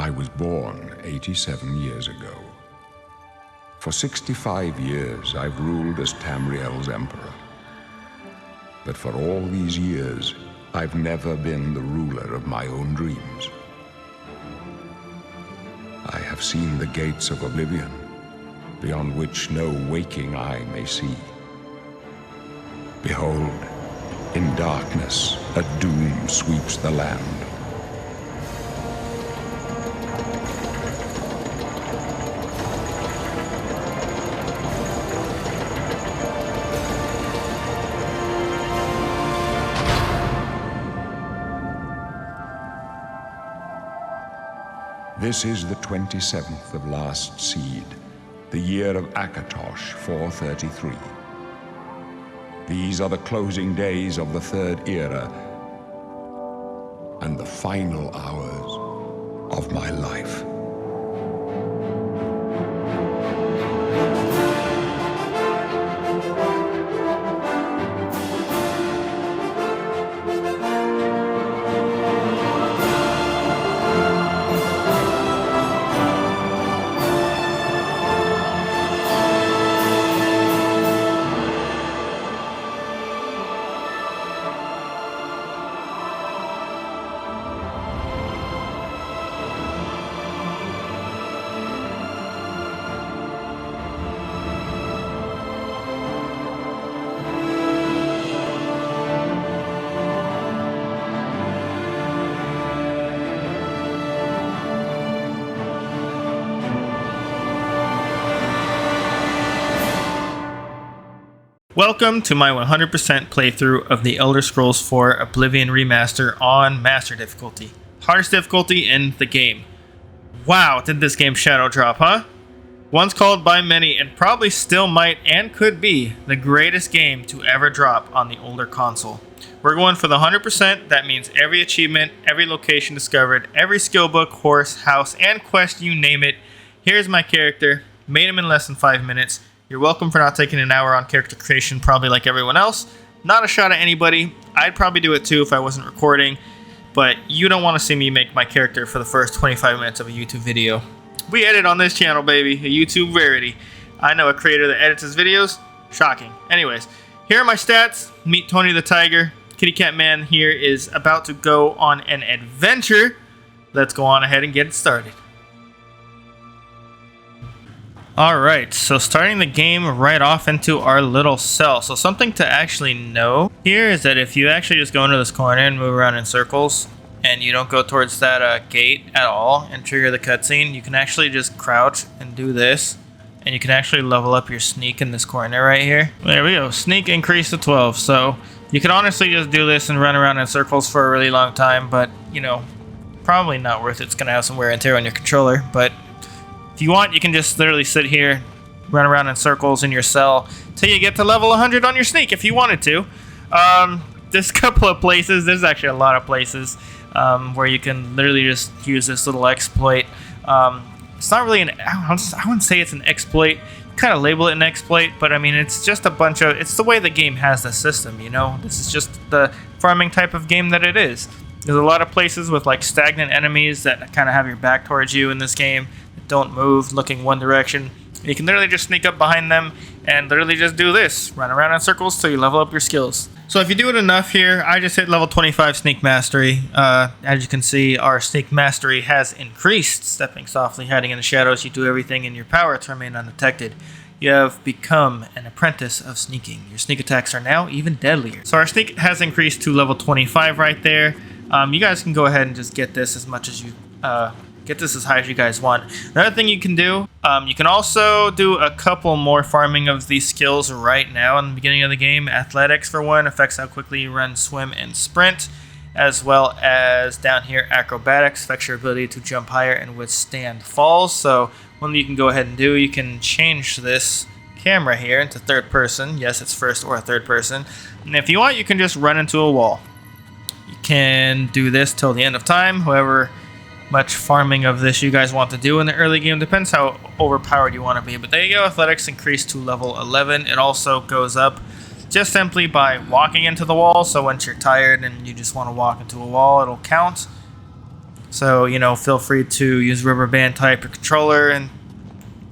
I was born 87 years ago. For 65 years, I've ruled as Tamriel's emperor. But for all these years, I've never been the ruler of my own dreams. I have seen the gates of Oblivion, beyond which no waking eye may see. Behold, in darkness, a doom sweeps the land. This is the 27th of last seed, the year of Akatosh 433. These are the closing days of the Third Era and the final hours of my life. Welcome to my 100% playthrough of the Elder Scrolls 4 Oblivion Remaster on Master difficulty. Hardest difficulty in the game. Wow, did this game shadow drop, huh? Once called by many, and probably still might and could be, the greatest game to ever drop on the older console. We're going for the 100%, that means every achievement, every location discovered, every skill book, horse, house, and quest, you name it. Here's my character, made him in less than 5 minutes. You're welcome for not taking an hour on character creation, probably like everyone else. Not a shot at anybody. I'd probably do it too if I wasn't recording, but you don't want to see me make my character for the first 25 minutes of a YouTube video. We edit on this channel, baby. A YouTube rarity. I know a creator that edits his videos. Shocking. Anyways, here are my stats. Meet Tony the Tiger. Kitty Cat Man here is about to go on an adventure. Let's go on ahead and get it started. Alright, so starting the game right off into our little cell. So something to actually know here is that if you actually just go into this corner and move around in circles, and you don't go towards that gate at all and trigger the cutscene, you can actually just crouch and do this, and you can actually level up your sneak in this corner right here. There we go, sneak increased to 12. So you can honestly just do this and run around in circles for a really long time, but you know, probably not worth it. It's gonna have some wear and tear on your controller, but if you want, you can just literally sit here, run around in circles in your cell till you get to level 100 on your sneak if you wanted to. There's a couple of places, there's actually a lot of places where you can literally just use this little exploit. It's not really I wouldn't say it's an exploit, kind of label it an exploit, but I mean, it's just a bunch of, it's the way the game has the system, you know? This is just the farming type of game that it is. There's a lot of places with like stagnant enemies that kind of have your back towards you in this game. Don't move, looking one direction. You can literally just sneak up behind them and literally just do this. Run around in circles till you level up your skills. So if you do it enough here, I just hit level 25 Sneak Mastery. As you can see, our Sneak Mastery has increased. Stepping softly, hiding in the shadows, you do everything in your power to remain undetected. You have become an apprentice of sneaking. Your sneak attacks are now even deadlier. So our sneak has increased to level 25 right there. You guys can go ahead and just get this as much as you... Get this as high as you guys want. Another thing you can do, you can also do a couple more farming of these skills right now in the beginning of the game. Athletics, for one, affects how quickly you run, swim, and sprint, as well as down here, acrobatics affects your ability to jump higher and withstand falls. So one thing you can go ahead and do, you can change this camera here into third person. Yes, it's first or third person. And if you want, you can just run into a wall. You can do this till the end of time, however much farming of this you guys want to do in the early game. Depends how overpowered you want to be. But there you go, athletics increased to level 11. It also goes up just simply by walking into the wall. So once you're tired and you just want to walk into a wall, it'll count. So, you know, feel free to use rubber band type your controller, and,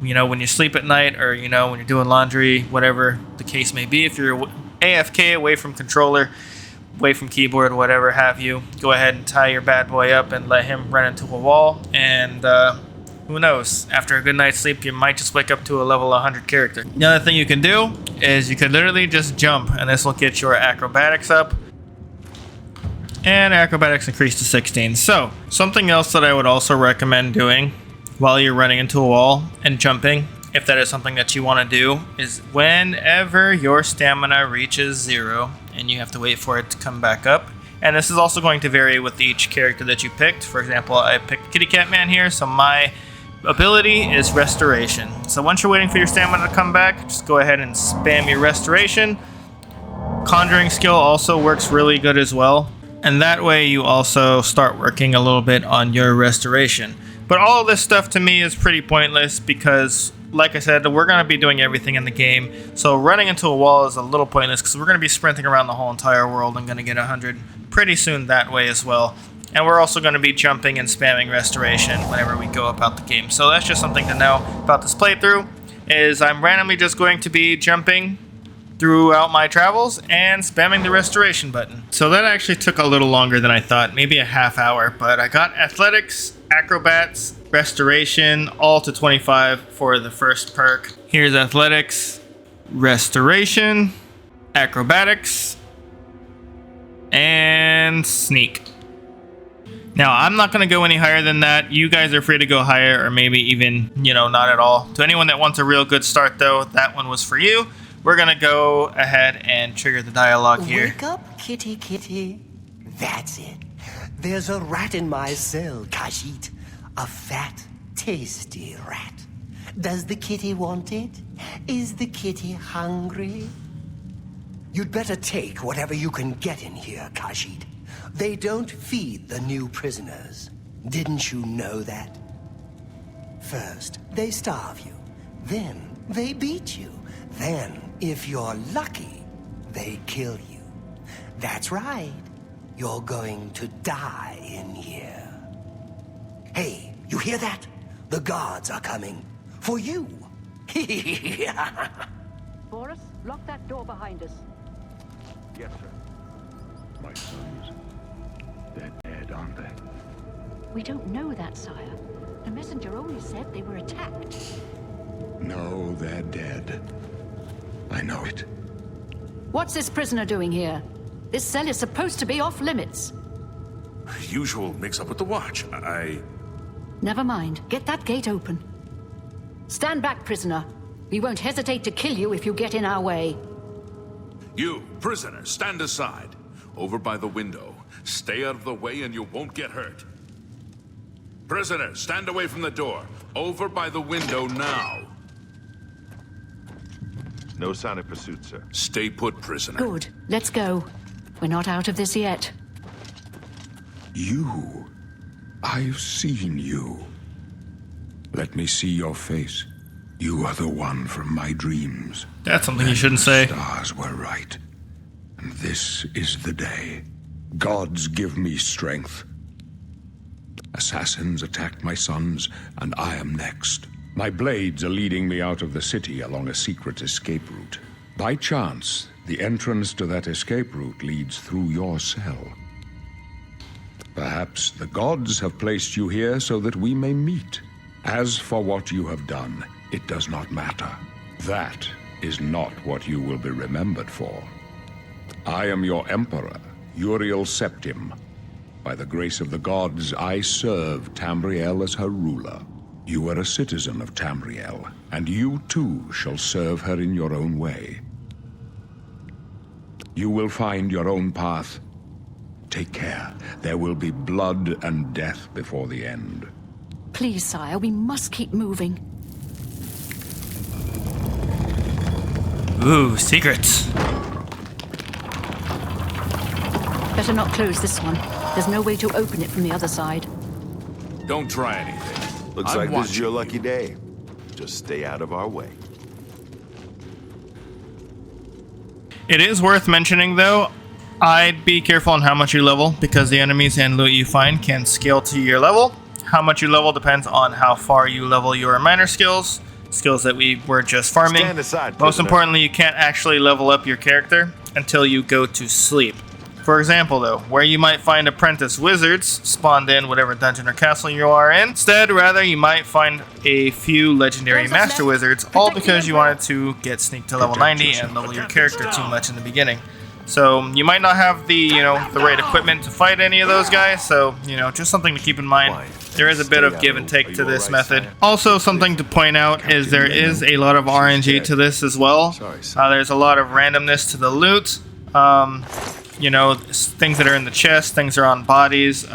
you know, when you sleep at night, or, you know, when you're doing laundry, whatever the case may be, if you're AFK, away from controller, away from keyboard, whatever have you, go ahead and tie your bad boy up and let him run into a wall, and who knows, after a good night's sleep, you might just wake up to a level 100 character. The other thing you can do is you could literally just jump, and this will get your acrobatics up, and acrobatics increase to 16. So, something else that I would also recommend doing while you're running into a wall and jumping, if that is something that you want to do, is whenever your stamina reaches 0, and you have to wait for it to come back up. And this is also going to vary with each character that you picked. For example, I picked Kitty Cat Man here, so my ability is Restoration. So once you're waiting for your stamina to come back, just go ahead and spam your Restoration. Conjuring skill also works really good as well. And that way you also start working a little bit on your Restoration. But all of this stuff to me is pretty pointless because, like I said, we're going to be doing everything in the game. So running into a wall is a little pointless because we're going to be sprinting around the whole entire world and going to get 100 pretty soon that way as well. And we're also going to be jumping and spamming Restoration whenever we go about the game. So that's just something to know about this playthrough, is I'm randomly just going to be jumping throughout my travels and spamming the Restoration button. So that actually took a little longer than I thought, maybe a half hour, but I got Athletics, Acrobats, Restoration, all to 25 for the first perk. Here's Athletics, Restoration, Acrobatics, and Sneak. Now, I'm not going to go any higher than that. You guys are free to go higher, or maybe even, you know, not at all. To anyone that wants a real good start, though, that one was for you. We're going to go ahead and trigger the dialogue here. Wake up, kitty, kitty. That's it. There's a rat in my cell, Khajit. A fat, tasty rat. Does the kitty want it? Is the kitty hungry? You'd better take whatever you can get in here, Khajit. They don't feed the new prisoners. Didn't you know that? First, they starve you. Then, they beat you. Then, if you're lucky, they kill you. That's right. You're going to die in here. Hey, you hear that? The guards are coming. For you. Boris, lock that door behind us. Yes, sir. My sons, they're dead, aren't they? We don't know that, sire. The messenger only said they were attacked. No, they're dead. I know it. What's this prisoner doing here? This cell is supposed to be off limits. Usual mix-up with the watch. Never mind. Get that gate open. Stand back, prisoner. We won't hesitate to kill you if you get in our way. You, prisoner, stand aside. Over by the window. Stay out of the way and you won't get hurt. Prisoner, stand away from the door. Over by the window now. No sign of pursuit, sir. Stay put, prisoner. Good. Let's go. We're not out of this yet. You. I've seen you. Let me see your face. You are the one from my dreams. That's something you shouldn't say. The stars were right. And this is the day. Gods give me strength. Assassins attacked my sons, and I am next. My blades are leading me out of the city along a secret escape route. By chance, the entrance to that escape route leads through your cell. Perhaps the gods have placed you here so that we may meet. As for what you have done, it does not matter. That is not what you will be remembered for. I am your Emperor, Uriel Septim. By the grace of the gods, I serve Tamriel as her ruler. You are a citizen of Tamriel, and you too shall serve her in your own way. You will find your own path. Take care. There will be blood and death before the end. Please, sire, we must keep moving. Ooh, secrets. Better not close this one. There's no way to open it from the other side. Don't try anything. Looks I'm like this is your watching lucky day. Just stay out of our way. It is worth mentioning, though, I'd be careful on how much you level, because the enemies and loot you find can scale to your level. How much you level depends on how far you level your minor skills that we were just farming. Stand aside, Most prisoner. importantly, you can't actually level up your character until you go to sleep. For example, though, where you might find apprentice wizards spawned in whatever dungeon or castle you are in, instead, rather, you might find a few legendary master wizards, all because you wanted to get sneak to level 90 and level your character too much in the beginning. So you might not have the, the right equipment to fight any of those guys, so, just something to keep in mind. There is a bit of give and take to this method. Also, something to point out is there is a lot of RNG to this as well. There's a lot of randomness to the loot. Things that are in the chest, things that are on bodies,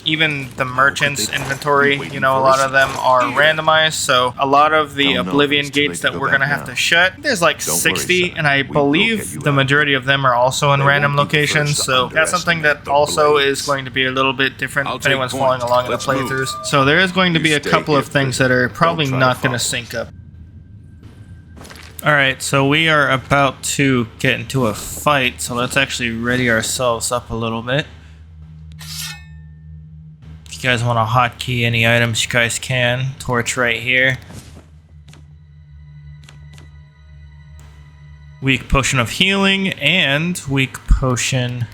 even the merchant's inventory, a lot of them are randomized, so a lot of the Oblivion gates that we're going to have to shut, there's like 60, and I believe the majority of them are also in random locations, so that's something that also is going to be a little bit different if anyone's following along in the playthroughs. So there is going to be a couple of things that are probably not going to sync up. Alright, so we are about to get into a fight, so let's actually ready ourselves up a little bit. If you guys want to hotkey any items, you guys can. Torch right here. Weak potion of healing and weak potion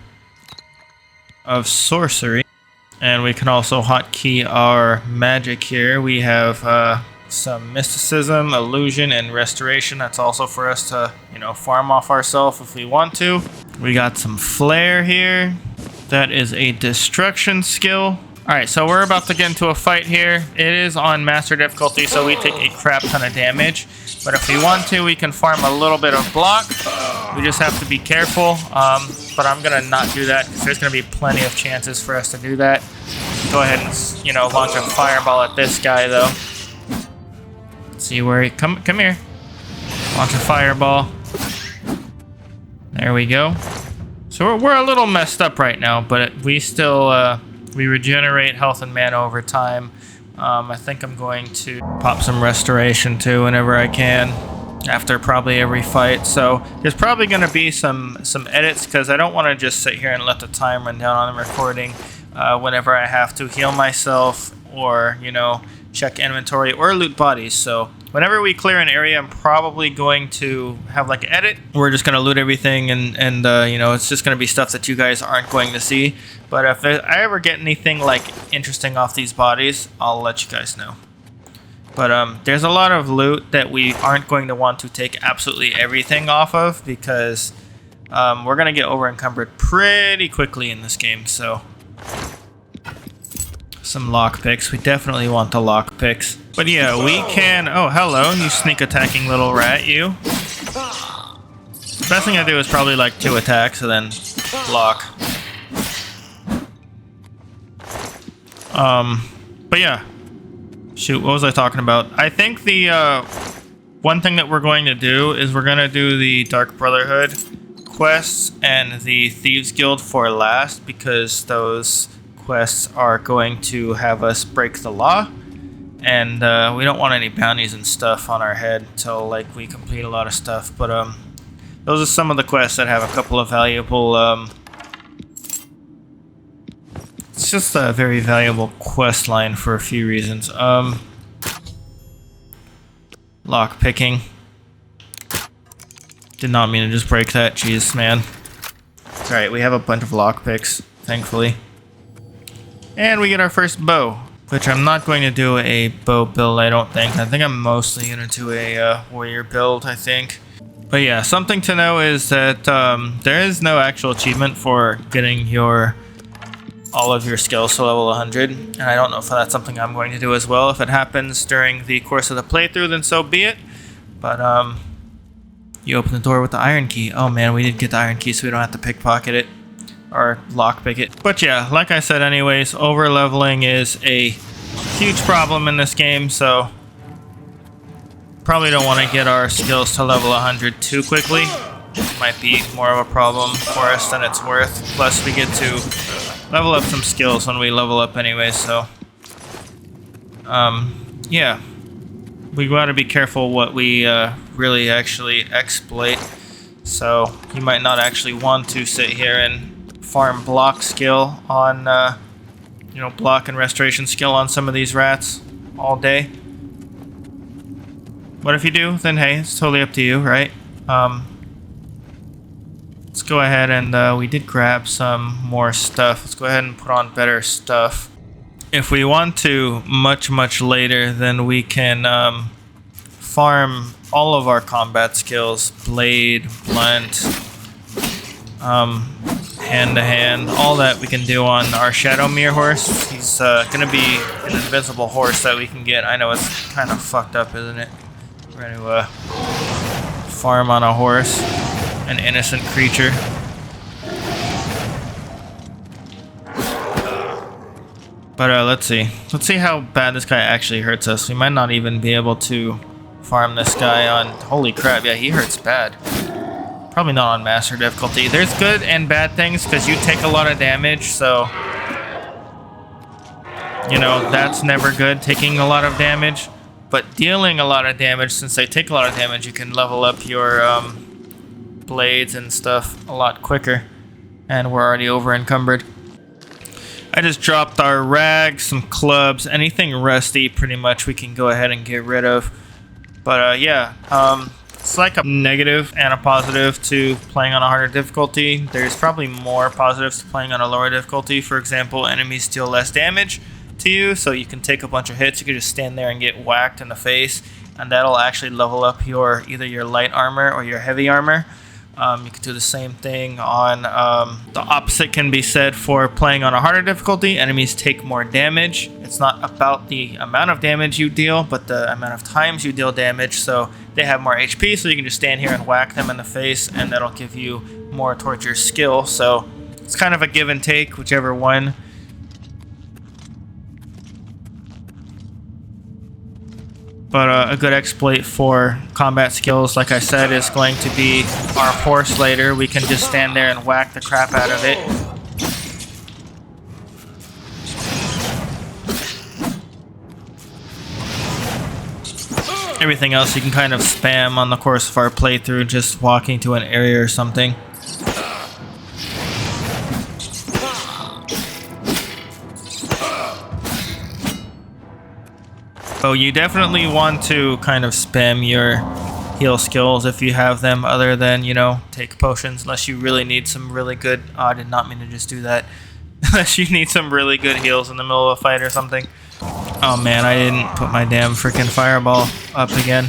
of sorcery. And we can also hotkey our magic here. We have some mysticism, illusion, and restoration. That's also for us to, farm off ourselves if we want to. We got some flare here. That is a destruction skill. Alright, so we're about to get into a fight here. It is on master difficulty, so we take a crap ton of damage. But if we want to, we can farm a little bit of block. We just have to be careful. But I'm going to not do that, because there's going to be plenty of chances for us to do that. Go ahead and, launch a fireball at this guy, though. See where he come here. Launch a fireball. There we go. So we're a little messed up right now, but we still we regenerate health and mana over time. I think I'm going to pop some restoration too whenever I can, after probably every fight. So there's probably going to be some edits, because I don't want to just sit here and let the time run down on the recording whenever I have to heal myself or check inventory or loot bodies. So whenever we clear an area, I'm probably going to have like an edit. We're just going to loot everything, and it's just going to be stuff that you guys aren't going to see. But if I ever get anything like interesting off these bodies, I'll let you guys know. But there's a lot of loot that we aren't going to want to take absolutely everything off of, because we're going to get over encumbered pretty quickly in this game. So some lockpicks. We definitely want the lockpicks. But yeah, we can... Oh, hello, you sneak attacking little rat, you. The best thing I do is probably like 2 attacks and then block. But yeah. Shoot, what was I talking about? I think the one thing that we're going to do is we're going to do the Dark Brotherhood quests and the Thieves Guild for last, because those quests are going to have us break the law, and we don't want any bounties and stuff on our head till we complete a lot of stuff. But those are some of the quests that have a couple of valuable it's just a very valuable quest line for a few reasons. Lock picking. Did not mean to just break that. Jeez, man. Alright, we have a bunch of lockpicks, thankfully. And we get our first bow, which I'm not going to do a bow build, I don't think. I think I'm mostly going to do a warrior build, I think. But yeah, something to know is that there is no actual achievement for getting all of your skills to level 100. And I don't know if that's something I'm going to do as well. If it happens during the course of the playthrough, then so be it. But you open the door with the iron key. Oh man, we did get the iron key, so we don't have to pickpocket it. Or lockpick it. But yeah, like I said anyways, over leveling is a huge problem in this game, so probably don't want to get our skills to level 100 too quickly. Might be more of a problem for us than it's worth. Plus we get to level up some skills when we level up anyway, so yeah, we got to be careful what we really actually exploit. So you might not actually want to sit here and farm block skill on, you know, block and restoration skill on some of these rats all day. But if you do, then hey, it's totally up to you, right? Let's go ahead and we did grab some more stuff. Let's go ahead and put on better stuff. If we want to much later, then we can farm all of our combat skills, blade, blunt, hand-to-hand, all that we can do on our Shadowmere horse. He's gonna be an invincible horse that we can get. I know it's kind of fucked up, isn't it? We're gonna farm on a horse, an innocent creature. But let's see how bad this guy actually hurts us. We might not even be able to farm this guy on... Holy crap, yeah, he hurts bad. Probably not on master difficulty. There's good and bad things because you take a lot of damage, so... You know, that's never good, taking a lot of damage. But dealing a lot of damage, since they take a lot of damage, you can level up your blades and stuff a lot quicker. And we're already over encumbered. I just dropped our rags, some clubs, anything rusty pretty much we can go ahead and get rid of. But yeah, it's like a negative and a positive to playing on a harder difficulty. There's probably more positives to playing on a lower difficulty. For example, enemies deal less damage to you, so you can take a bunch of hits. You can just stand there and get whacked in the face, and that'll actually level up your either your light armor or your heavy armor. You can do the same thing on, the opposite can be said for playing on a harder difficulty. Enemies take more damage. It's not about the amount of damage you deal, but the amount of times you deal damage. So they have more HP, so you can just stand here and whack them in the face, and that'll give you more towards your skill. So it's kind of a give and take, whichever one. But a good exploit for combat skills, like I said, is going to be our horse later. We can just stand there and whack the crap out of it. Everything else you can kind of spam on the course of our playthrough, just walking to an area or something. So you definitely want to kind of spam your heal skills if you have them, other than, you know, take potions, unless you really need some really good... Oh, I did not mean to just do that. Unless you need some really good heals in the middle of a fight or something. Oh man, I didn't put my damn freaking fireball up again.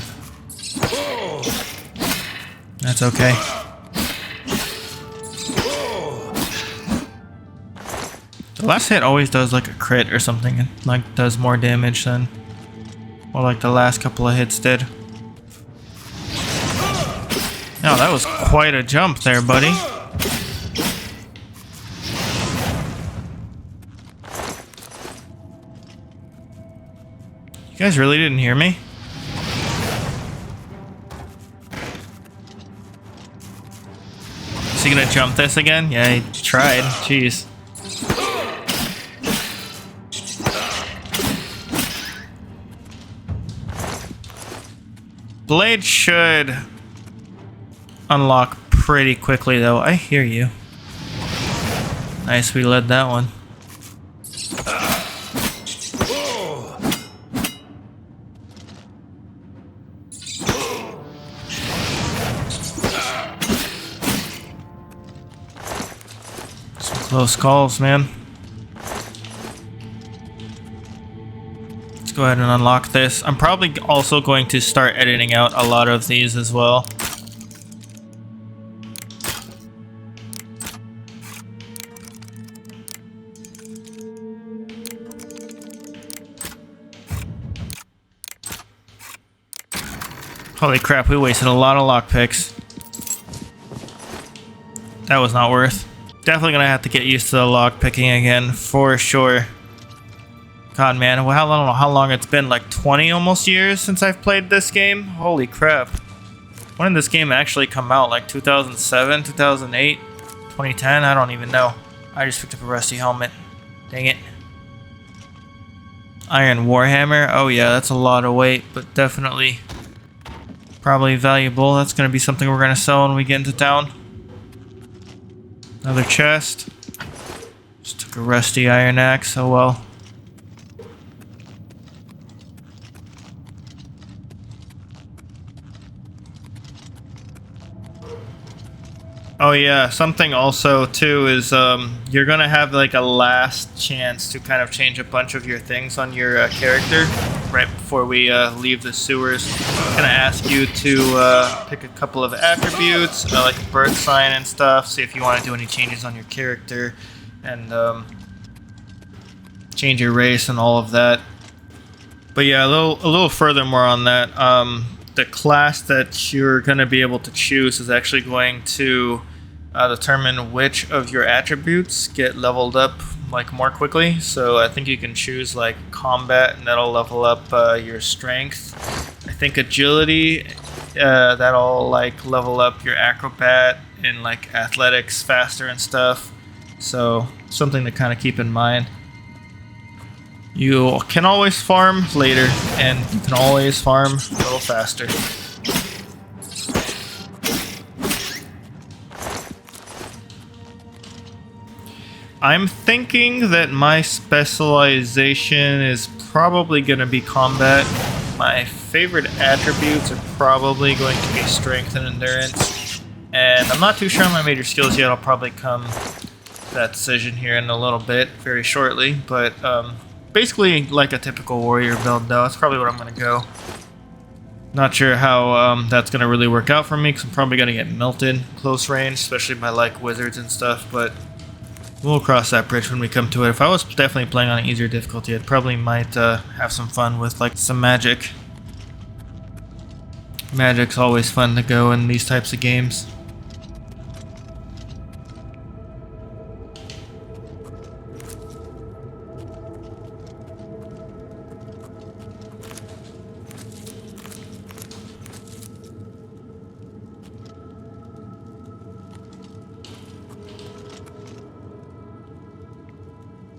That's okay. The last hit always does like a crit or something. It like does more damage than... Or like the last couple of hits did. Now that was quite a jump there, buddy. You guys really didn't hear me? Is he gonna jump this again? Yeah, he tried. Jeez. Blade should unlock pretty quickly, though. I hear you. Nice, we led that one. Some close calls, man. Go ahead and unlock this. I'm probably also going to start editing out a lot of these as well. Holy crap, we wasted a lot of lockpicks. That was not worth. Definitely gonna have to get used to the lockpicking again, for sure. God, man, well, I don't know how long it's been, like 20 almost years since I've played this game. Holy crap. When did this game actually come out? Like 2007, 2008, 2010? I don't even know. I just picked up a rusty helmet. Dang it. Iron Warhammer? Oh yeah, that's a lot of weight, but definitely Probably valuable. That's going to be something we're going to sell when we get into town. Another chest. Just took a rusty iron axe. Oh well. Oh yeah, something also too is you're gonna have like a last chance to kind of change a bunch of your things on your character right before we leave the sewers. I'm gonna ask you to pick a couple of attributes like Birthsign and stuff, see if you want to do any changes on your character and change your race and all of that. But yeah, a little furthermore on that. The class that you're going to be able to choose is actually going to determine which of your attributes get leveled up like more quickly. So I think you can choose like combat, and that'll level up your strength. I think agility, that'll like level up your acrobat and like athletics faster and stuff. So something to kind of keep in mind. You can always farm later, and you can always farm a little faster. I'm thinking that my specialization is probably going to be combat. My favorite attributes are probably going to be strength and endurance. And I'm not too sure on my major skills yet. I'll probably come to that decision here in a little bit, very shortly. But basically like a typical warrior build though. That's probably what I'm going to go. Not sure how that's going to really work out for me, because I'm probably going to get melted close range, especially by like wizards and stuff, but we'll cross that bridge when we come to it. If I was definitely playing on an easier difficulty, I probably might have some fun with like some magic. Magic's always fun to go in these types of games.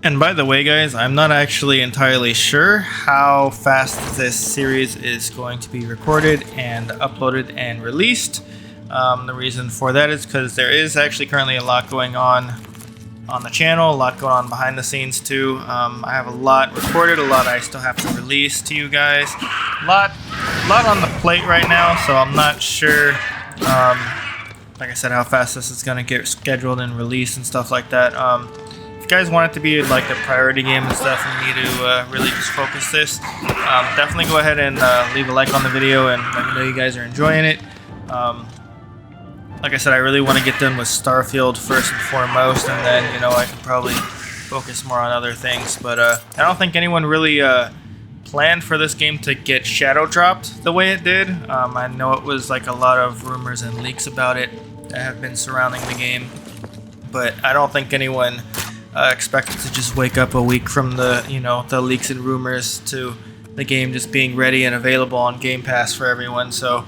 And by the way, guys, I'm not actually entirely sure how fast this series is going to be recorded and uploaded and released. The reason for that is because there is actually currently a lot going on the channel, a lot going on behind the scenes too. I have a lot recorded, a lot I still have to release to you guys. A lot on the plate right now, so I'm not sure, like I said, how fast this is going to get scheduled and released and stuff like that. If you guys want it to be like a priority game and stuff and me to really just focus this, definitely go ahead and leave a like on the video and let me know you guys are enjoying it. Like I said, I really want to get done with Starfield first and foremost, and then, you know, I can probably focus more on other things. But I don't think anyone really planned for this game to get shadow dropped the way it did. I know it was like a lot of rumors and leaks about it that have been surrounding the game, but I don't think anyone expected to just wake up a week from the leaks and rumors to the game just being ready and available on Game Pass for everyone. So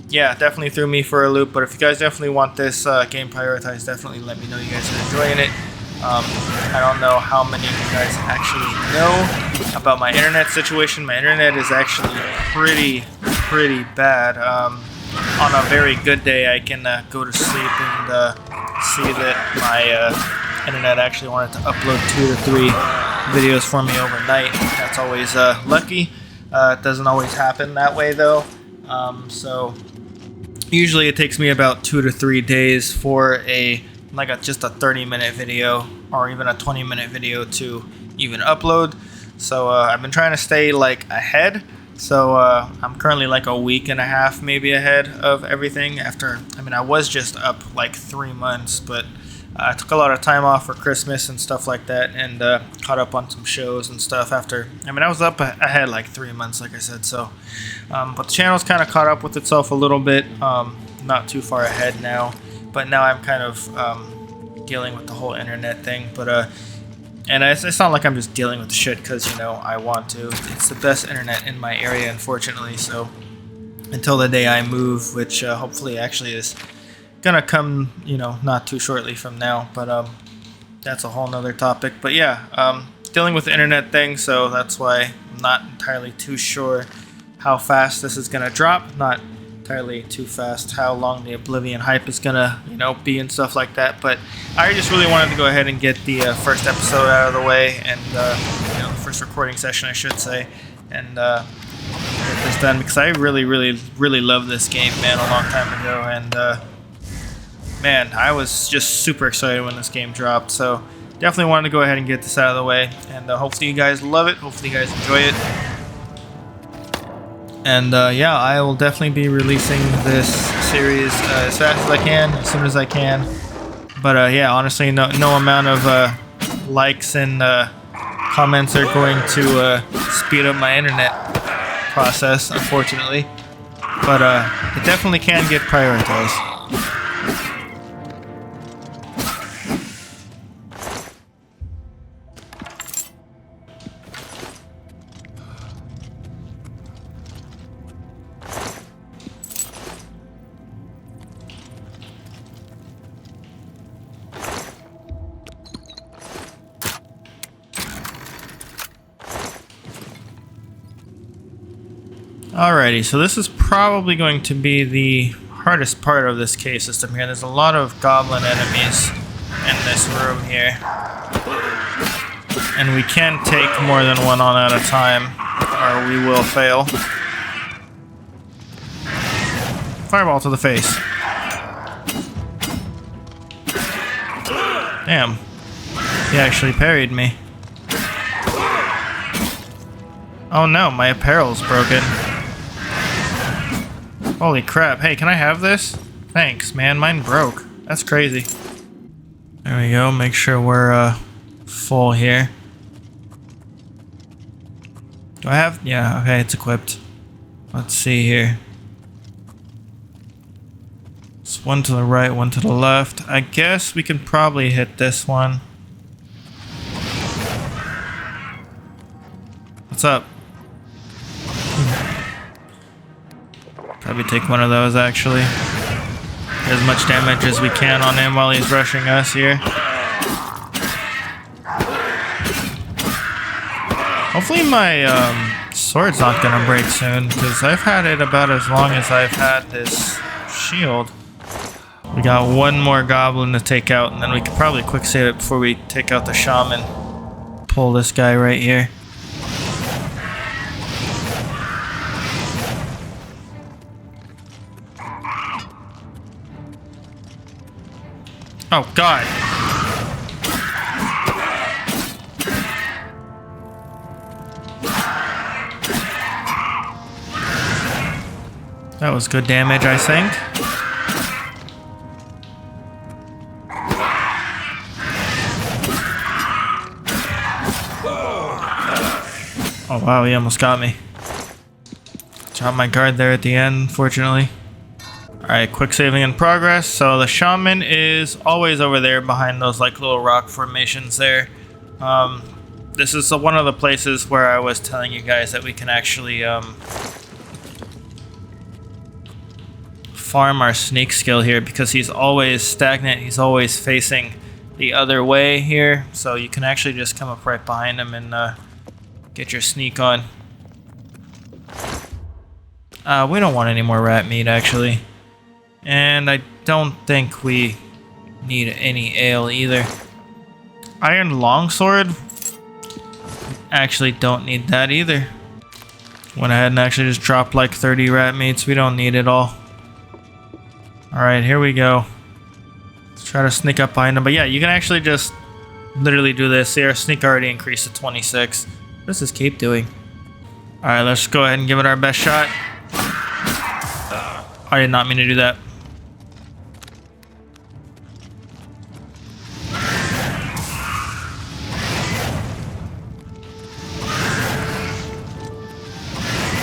yeah, definitely threw me for a loop. But if you guys definitely want this game prioritized, definitely let me know you guys are enjoying it. I don't know how many of you guys actually know about my internet situation. My internet is actually pretty bad. On a very good day, I can go to sleep and see that my internet actually wanted to upload 2 to 3 videos for me overnight. That's always lucky. It doesn't always happen that way though. So usually it takes me about 2 to 3 days for just a 30-minute video or even a 20-minute video to even upload. So I've been trying to stay like ahead. So I'm currently like a week and a half maybe ahead of everything. I was just up like 3 months, but I took a lot of time off for Christmas and stuff like that, and caught up on some shows and stuff after. I was up ahead like 3 months, like I said. So, but the channel's kind of caught up with itself a little bit. Not too far ahead now, but now I'm kind of dealing with the whole internet thing. But and it's not like I'm just dealing with the shit because I want to. It's the best internet in my area, unfortunately. So until the day I move, which hopefully actually is gonna come, not too shortly from now, but that's a whole nother topic. But yeah, dealing with the internet thing, so that's why I'm not entirely too sure how fast this is gonna drop. Not entirely too fast, how long the Oblivion hype is gonna, be and stuff like that. But I just really wanted to go ahead and get the first episode out of the way, and the first recording session, I should say, and get this done, because I really, really, really love this game, man, a long time ago, and man, I was just super excited when this game dropped. So definitely wanted to go ahead and get this out of the way, and hopefully you guys love it, hopefully you guys enjoy it. And yeah, I will definitely be releasing this series as fast as I can, as soon as I can. But yeah, honestly, no amount of likes and comments are going to speed up my internet process, unfortunately. But it definitely can get prioritized. Alrighty, so this is probably going to be the hardest part of this cave system here. There's a lot of goblin enemies in this room here. And we can't take more than one on at a time, or we will fail. Fireball to the face. Damn. He actually parried me. Oh no, my apparel's broken. Holy crap. Hey, can I have this? Thanks, man. Mine broke. That's crazy. There we go. Make sure we're full here. Do I have... Yeah, okay, it's equipped. Let's see here. It's one to the right, one to the left. I guess we can probably hit this one. What's up? Probably take one of those, actually. Get as much damage as we can on him while he's rushing us here. Hopefully my sword's not gonna break soon, because I've had it about as long as I've had this shield. We got one more goblin to take out, and then we could probably quick save it before we take out the shaman. Pull this guy right here. Oh, God. That was good damage, I think. Oh, wow, he almost got me. Dropped my guard there at the end, unfortunately. Alright, quick saving in progress. So the shaman is always over there behind those like little rock formations there. This is one of the places where I was telling you guys that we can actually farm our sneak skill here, because he's always stagnant. He's always facing the other way here. So you can actually just come up right behind him and get your sneak on. We don't want any more rat meat, actually. And I don't think we need any ale either. Iron longsword? Actually don't need that either. Went ahead and actually just dropped like 30 rat meats. We don't need it all. Alright, here we go. Let's try to sneak up behind him. But yeah, you can actually just literally do this. See, our sneak already increased to 26. What does this cape doing? Alright, let's go ahead and give it our best shot. I did not mean to do that.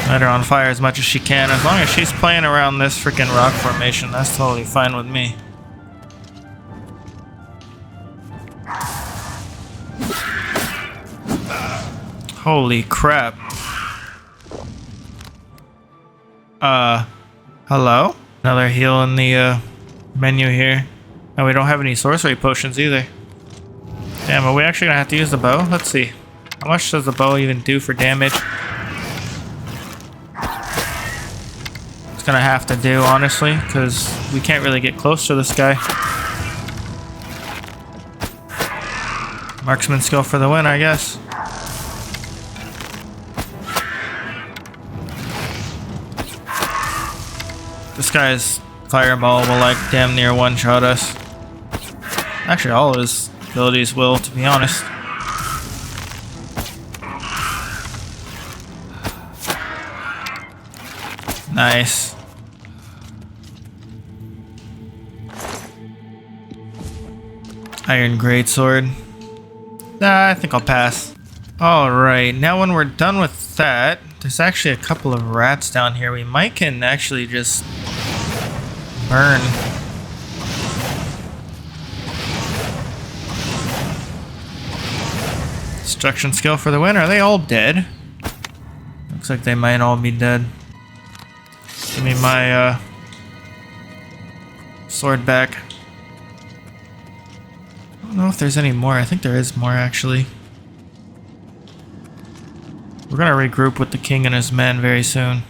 Let her on fire as much as she can. As long as she's playing around this freaking rock formation, that's totally fine with me. Holy crap. Hello? Another heal in the menu here. And we don't have any sorcery potions either. Damn, are we actually gonna have to use the bow? Let's see. How much does the bow even do for damage? It's gonna have to do, honestly, because we can't really get close to this guy. Marksman skill for the win, I guess. This guy's fireball will like damn near one-shot us. Actually, all of his abilities will, to be honest. Nice. Iron Greatsword. Nah, I think I'll pass. Alright, now when we're done with that, there's actually a couple of rats down here. We might can actually just burn. Destruction skill for the win. Are they all dead? Looks like they might all be dead. Give me my sword back. I don't know if there's any more. I think there is more, actually. We're gonna regroup with the king and his men very soon.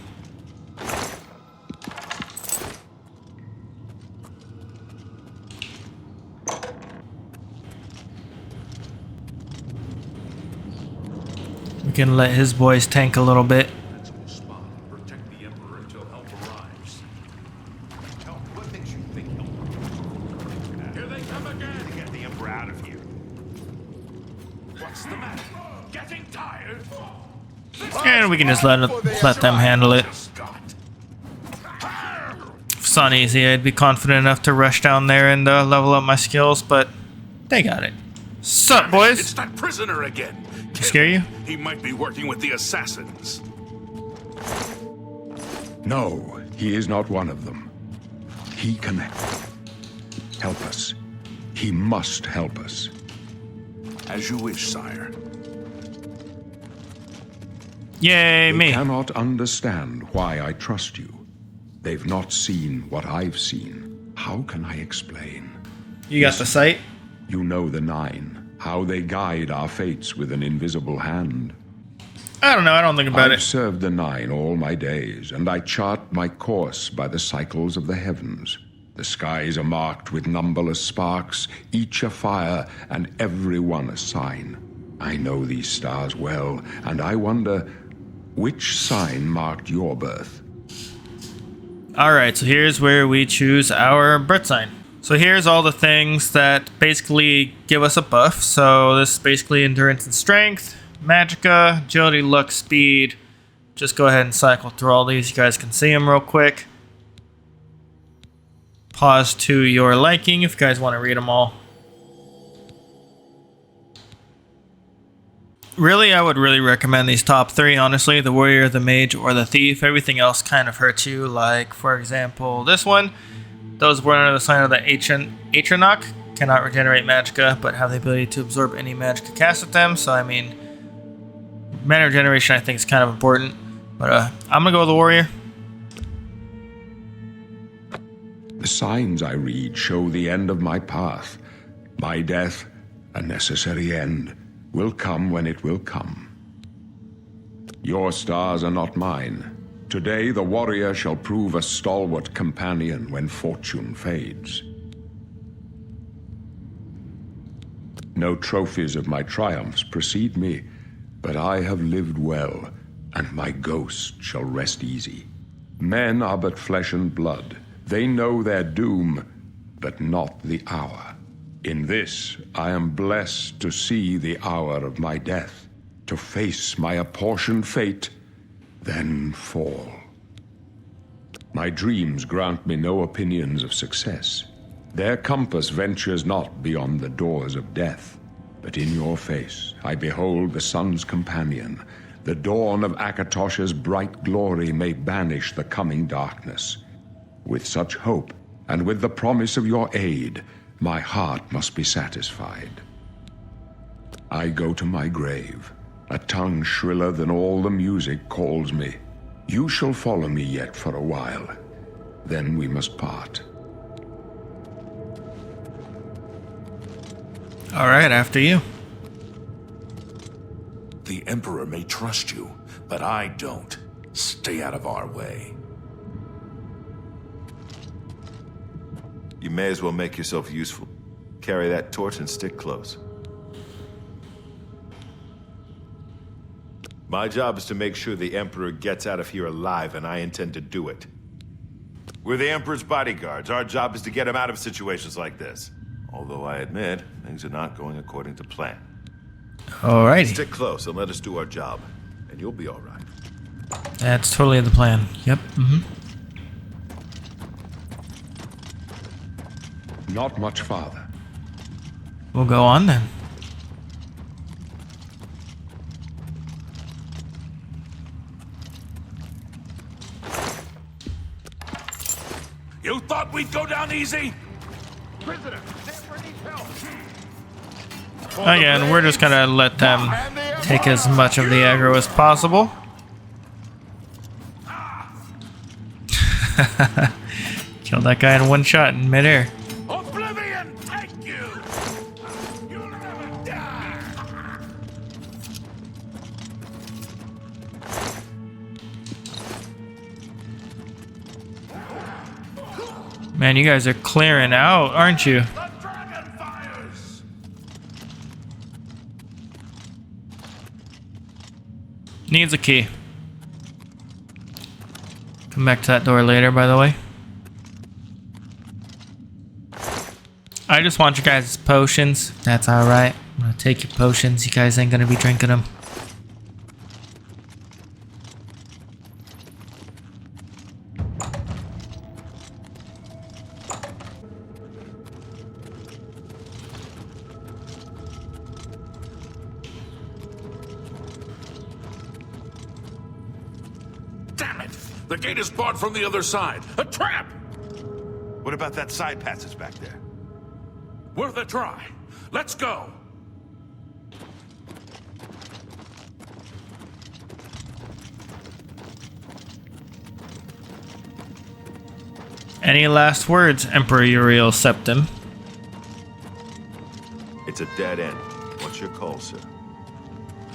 We can let his boys tank a little bit. Protect the Emperor until help arrives. Help? What makes you think help? Here they come again to get the Emperor out of here. What's the matter? Getting tired? And we can just let them handle it. If it's not easy, I'd be confident enough to rush down there and level up my skills, but they got it. Sup, boys? It's that prisoner again. Scare you? He might be working with the assassins. No, he is not one of them. He can help us. He must help us. As you wish, sire. Yay, They me. cannot understand why I trust you. They've not seen what I've seen. How can I explain? You got the sight? You know the Nine, how they guide our fates with an invisible hand. I don't know, I don't think about I've it. served the Nine all my days, and I chart my course by the cycles of the heavens. The skies are marked with numberless sparks, each a fire, and every one a sign. I know these stars well, and I wonder, which sign marked your birth? Alright, so here's where we choose our Birthsign. So here's all the things that basically give us a buff. So this is basically endurance and strength, magicka, agility, luck, speed. Just go ahead and cycle through all these. You guys can see them real quick. Pause to your liking if you guys want to read them all. Really, I would really recommend these top three, honestly. The warrior, the mage, or the thief. Everything else kind of hurts you. Like, for example, this one. Those born under the sign of the Atronach cannot regenerate magicka, but have the ability to absorb any magicka cast at them. So, I mean, mana regeneration I think is kind of important. But I'm going to go with the warrior. The signs I read show the end of my path. My death, a necessary end, will come when it will come. Your stars are not mine. Today the warrior shall prove a stalwart companion when fortune fades. No trophies of my triumphs precede me, but I have lived well, and my ghost shall rest easy. Men are but flesh and blood. They know their doom, but not the hour. In this, I am blessed to see the hour of my death, to face my apportioned fate, then fall. My dreams grant me no opinions of success. Their compass ventures not beyond the doors of death. But in your face, I behold the sun's companion. The dawn of Akatosh's bright glory may banish the coming darkness. With such hope, and with the promise of your aid, my heart must be satisfied. I go to my grave. A tongue shriller than all the music calls me. You shall follow me yet for a while. Then we must part. All right, after you. The Emperor may trust you, but I don't. Stay out of our way. You may as well make yourself useful. Carry that torch and stick close. My job is to make sure the Emperor gets out of here alive, and I intend to do it. We're the Emperor's bodyguards. Our job is to get him out of situations like this. Although I admit, things are not going according to plan. Alrighty. Stick close and let us do our job, and you'll be all right. That's totally the plan. Yep. Not much farther. We'll go on then. You thought we'd go down easy? Again, we're just gonna let them take as much of the aggro as possible. Kill that guy in one shot in midair. Oblivion, take you! You'll never die! Man, you guys are clearing out, aren't you? The dragon fires! Needs a key. Come back to that door later, by the way. I just want you guys' potions. If that's alright. I'm gonna take your potions. You guys ain't gonna be drinking them. Damn it! The gate is barred from the other side. A trap! What about that side passage back there? Worth a try. Let's go! Any last words, Emperor Uriel Septim? It's a dead end. What's your call, sir?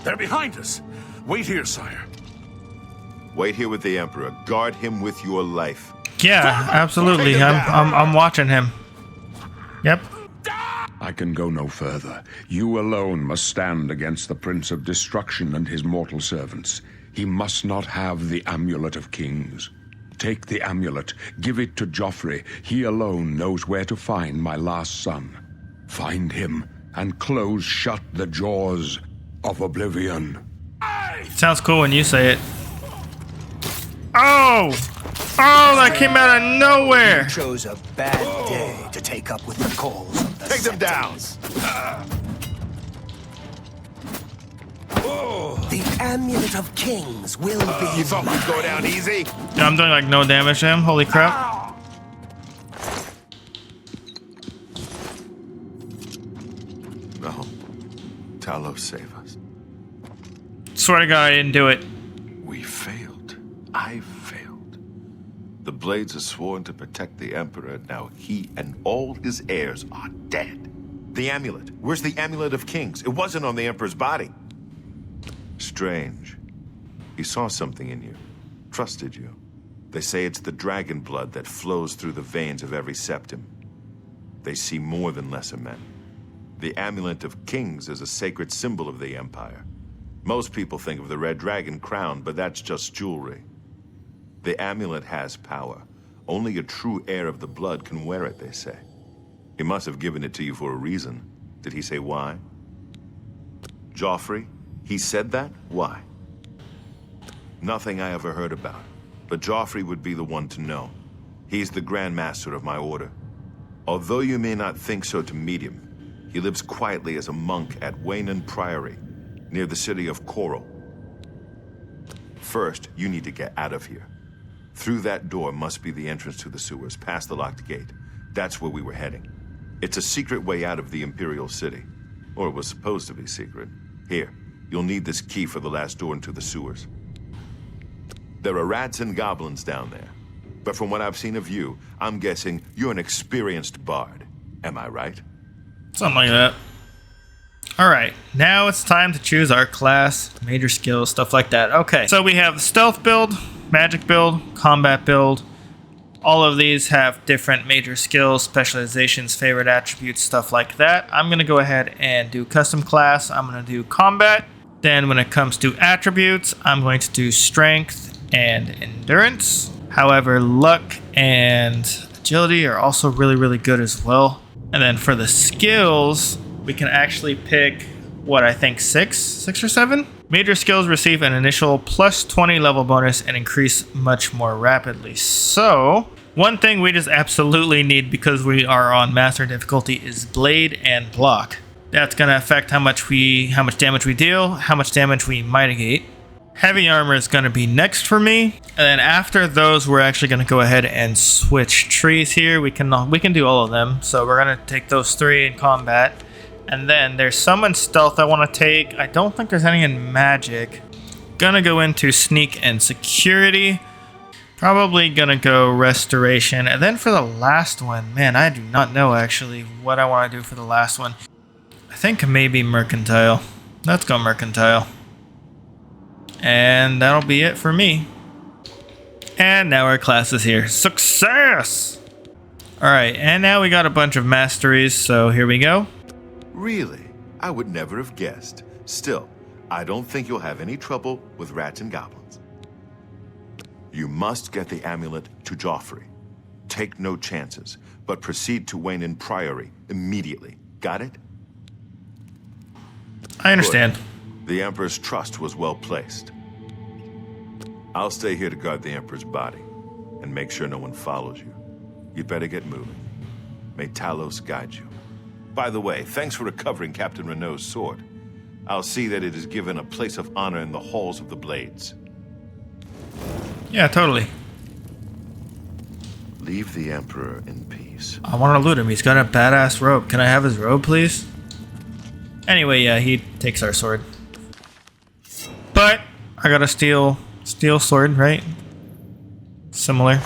They're behind us. Wait here, sire. Wait here with the Emperor. Guard him with your life. Yeah, absolutely. I'm watching him. Yep. I can go no further. You alone must stand against the Prince of Destruction and his mortal servants. He must not have the Amulet of Kings. Take the amulet, give it to Joffrey. He alone knows where to find my last son. Find him and close shut the jaws of Oblivion. Sounds cool when you say it. Oh! Oh, that came out of nowhere! You chose a bad day to take up with the calls of the Take them down! The Amulet of Kings will be You thought we'd go down easy? Yeah, I'm doing like no damage to him. Holy crap. No. Talos, save us. Swear to God, I didn't do it. We failed. I failed. The Blades are sworn to protect the Emperor. Now he and all his heirs are dead. The amulet. Where's the Amulet of Kings? It wasn't on the Emperor's body. Strange. He saw something in you. Trusted you. They say it's the dragon blood that flows through the veins of every septim. They see more than lesser men. The Amulet of Kings is a sacred symbol of the Empire. Most people think of the red dragon crown, but that's just jewelry. The amulet has power. Only a true heir of the blood can wear it, they say. He must have given it to you for a reason. Did he say why? Joffrey? He said that? Why? Nothing I ever heard about. But Joffrey would be the one to know. He's the Grand Master of my order. Although you may not think so to meet him, he lives quietly as a monk at Waynon Priory, near the city of Coral. First, you need to get out of here. Through that door must be the entrance to the sewers, past the locked gate. That's where we were heading. It's a secret way out of the Imperial City. Or it was supposed to be secret. Here, you'll need this key for the last door into the sewers. There are rats and goblins down there. But from what I've seen of you, I'm guessing you're an experienced bard. Am I right? Something like that. Alright, now it's time to choose our class, major skills, stuff like that. Okay, so we have stealth build, magic build, combat build, All of these have different major skills, specializations, favorite attributes, stuff like that. I'm going to go ahead and do custom class. I'm going to do combat. Then when it comes to attributes, I'm going to do strength and endurance. However, luck and agility are also really, really good as well. And then for the skills, we can actually pick, what, I think six or seven? Major skills receive an initial plus 20 level bonus and increase much more rapidly. So, one thing we just absolutely need because we are on master difficulty is blade and block. That's going to affect how much damage we deal, how much damage we mitigate. Heavy armor is going to be next for me. And then after those, we're actually going to go ahead and switch trees here. We can do all of them. So we're going to take those 3 in combat. And then there's some in stealth I want to take. I don't think there's any in magic. Gonna go into sneak and security. Probably gonna go restoration. And then for the last one, man, I do not know actually what I want to do for the last one. I think maybe mercantile. Let's go mercantile. And that'll be it for me. And now our class is here. Success! Alright, and now we got a bunch of masteries, so here we go. Really? I would never have guessed. Still, I don't think you'll have any trouble with rats and goblins. You must get the amulet to Joffrey. Take no chances, but proceed to Wayne Priory immediately. Got it? I understand. Good. The Emperor's trust was well placed. I'll stay here to guard the Emperor's body and make sure no one follows you. You'd better get moving. May Talos guide you. By the way, thanks for recovering Captain Renault's sword. I'll see that it is given a place of honor in the halls of the Blades. Yeah, totally. Leave the Emperor in peace. I want to loot him. He's got a badass robe. Can I have his robe, please? Anyway, yeah, he takes our sword. But I got a steel sword, right? Similar.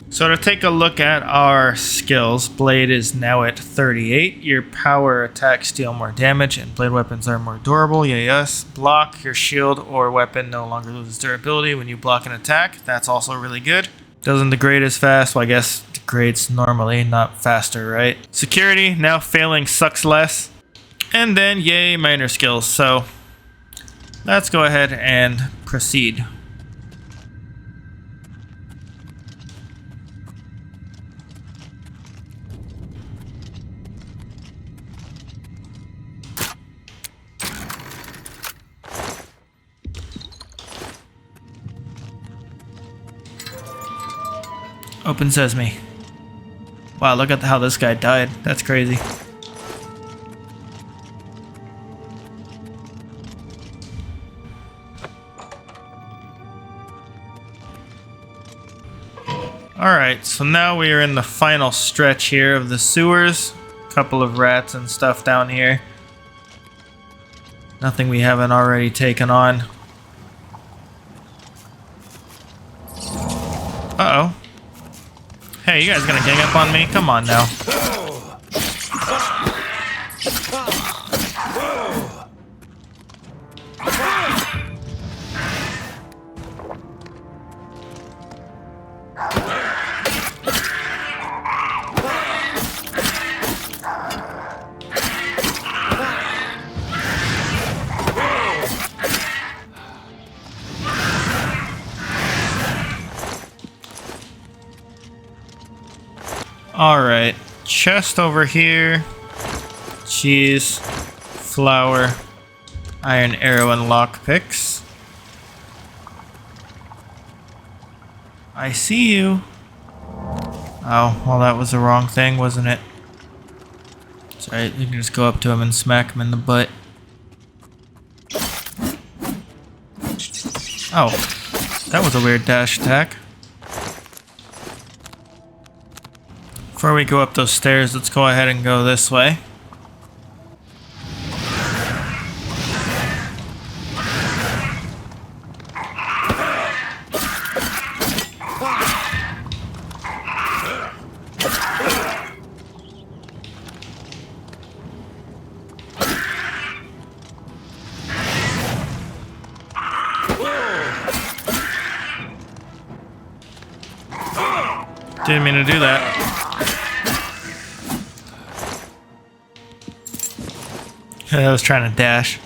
So to take a look at our skills, blade is now at 38. Your power attacks deal more damage and blade weapons are more durable. Yes. Block, your shield or weapon no longer loses durability when you block an attack. That's also really good. Doesn't degrade as fast. Well, I guess degrades normally, not faster, right? Security, now failing sucks less. And then, yay, minor skills. So let's go ahead and proceed. Open sesame. Wow, look at how this guy died. That's crazy. Alright, so now we are in the final stretch here of the sewers. Couple of rats and stuff down here. Nothing we haven't already taken on. Uh-oh. Hey, you guys gonna gang up on me? Come on now. Alright, chest over here, cheese, flour, iron arrow, and lockpicks. I see you. Oh, well that was the wrong thing, wasn't it? It's alright, you can just go up to him and smack him in the butt. Oh, that was a weird dash attack. Before we go up those stairs, let's go ahead and go this way. Didn't mean to do that. I was trying to dash.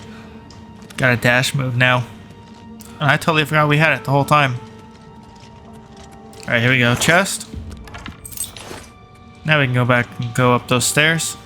Got a dash move now. I totally forgot we had it the whole time. Alright, here we go. Chest. Now we can go back and go up those stairs.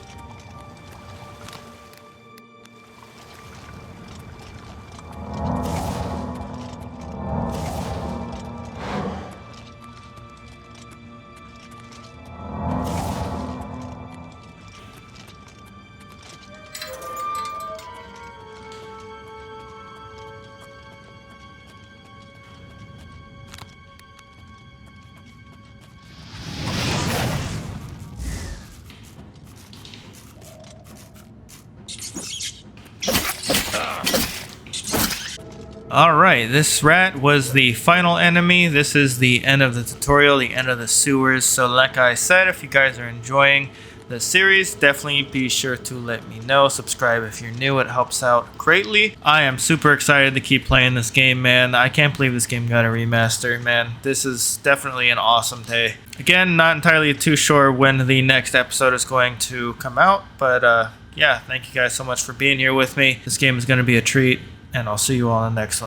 Alright, this rat was the final enemy. This is the end of the tutorial, the end of the sewers. So like I said, if you guys are enjoying the series, definitely be sure to let me know. Subscribe if you're new, it helps out greatly. I am super excited to keep playing this game, man. I can't believe this game got a remaster, man. This is definitely an awesome day. Again, not entirely too sure when the next episode is going to come out, but yeah, thank you guys so much for being here with me. This game is going to be a treat, and I'll see you all in the next one.